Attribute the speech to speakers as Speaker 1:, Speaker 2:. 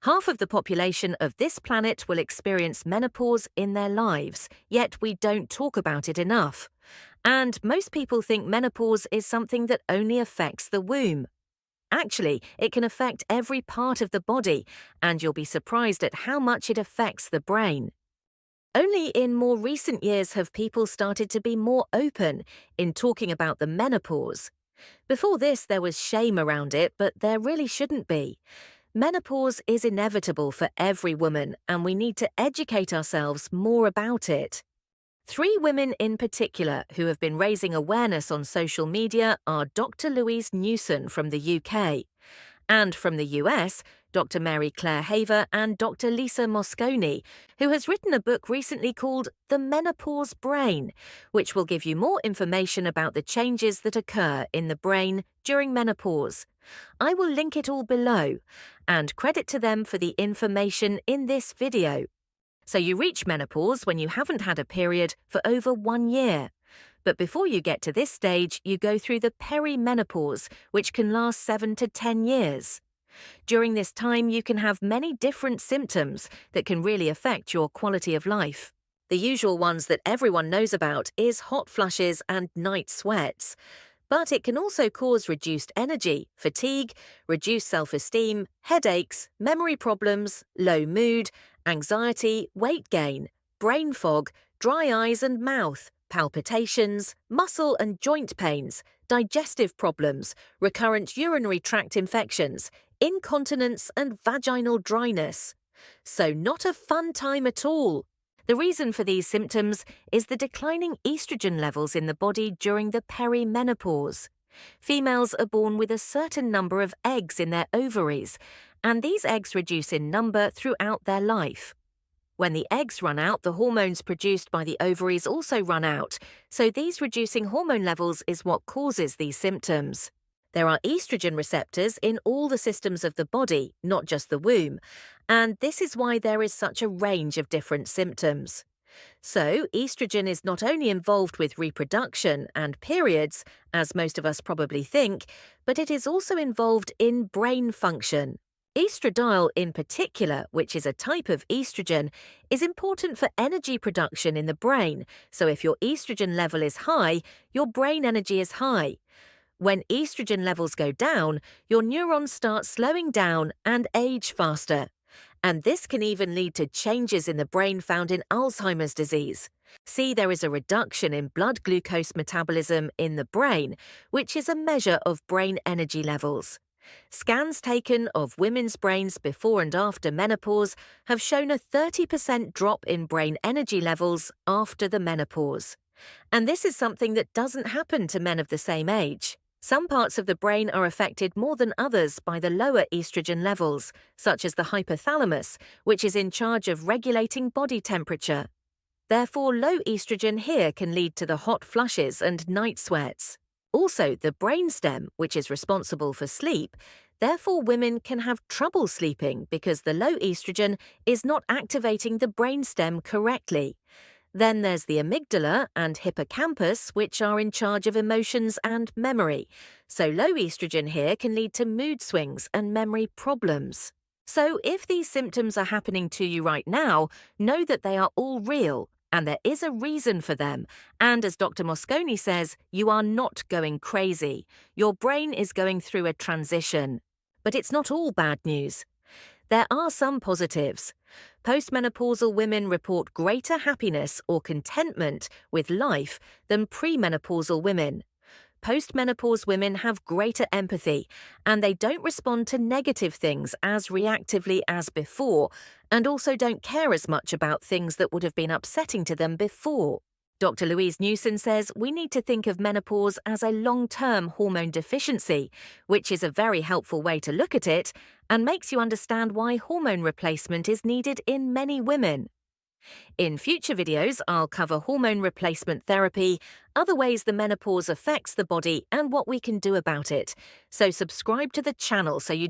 Speaker 1: Half of the population of this planet will experience menopause in their lives, yet we don't talk about it enough. And most people think menopause is something that only affects the womb. Actually, it can affect every part of the body, and you'll be surprised at how much it affects the brain. Only in more recent years have people started to be more open in talking about the menopause. Before this, there was shame around it, but there really shouldn't be. Menopause is inevitable for every woman, and we need to educate ourselves more about it. 3 women in particular who have been raising awareness on social media are Dr. Louise Newson from the UK, and from the US, Dr. Mary Claire Haver and Dr. Lisa Mosconi, who has written a book recently called The Menopause Brain, which will give you more information about the changes that occur in the brain during menopause. I will link it all below, and credit to them for the information in this video. So you reach menopause when you haven't had a period for over 1 year. But before you get to this stage, you go through the perimenopause, which can last 7 to 10 years. During this time, you can have many different symptoms that can really affect your quality of life. The usual ones that everyone knows about is hot flushes and night sweats. But it can also cause reduced energy, fatigue, reduced self-esteem, headaches, memory problems, low mood, anxiety, weight gain, brain fog, dry eyes and mouth, palpitations, muscle and joint pains, digestive problems, recurrent urinary tract infections, incontinence and vaginal dryness. So not a fun time at all. The reason for these symptoms is the declining estrogen levels in the body during the perimenopause. Females are born with a certain number of eggs in their ovaries, and these eggs reduce in number throughout their life. When the eggs run out, the hormones produced by the ovaries also run out, so these reducing hormone levels is what causes these symptoms. There are estrogen receptors in all the systems of the body, not just the womb, and this is why there is such a range of different symptoms. So, estrogen is not only involved with reproduction and periods, as most of us probably think, but it is also involved in brain function. Estradiol in particular, which is a type of estrogen, is important for energy production in the brain, so if your estrogen level is high, your brain energy is high. When estrogen levels go down, your neurons start slowing down and age faster. And this can even lead to changes in the brain found in Alzheimer's disease. See, there is a reduction in blood glucose metabolism in the brain, which is a measure of brain energy levels. Scans taken of women's brains before and after menopause have shown a 30% drop in brain energy levels after the menopause. And this is something that doesn't happen to men of the same age. Some parts of the brain are affected more than others by the lower estrogen levels, such as the hypothalamus, which is in charge of regulating body temperature. Therefore, low estrogen here can lead to the hot flushes and night sweats. Also, the brainstem, which is responsible for sleep, therefore women can have trouble sleeping because the low estrogen is not activating the brainstem correctly. Then there's the amygdala and hippocampus, which are in charge of emotions and memory. So low estrogen here can lead to mood swings and memory problems. So if these symptoms are happening to you right now, know that they are all real, and there is a reason for them. And as Dr. Mosconi says, you are not going crazy. Your brain is going through a transition. But it's not all bad news. There are some positives. Postmenopausal women report greater happiness or contentment with life than premenopausal women. Postmenopause women have greater empathy, and they don't respond to negative things as reactively as before, and also don't care as much about things that would have been upsetting to them before. Dr. Louise Newson says we need to think of menopause as a long-term hormone deficiency, which is a very helpful way to look at it and makes you understand why hormone replacement is needed in many women. In future videos, I'll cover hormone replacement therapy, other ways the menopause affects the body, and what we can do about it. So subscribe to the channel so you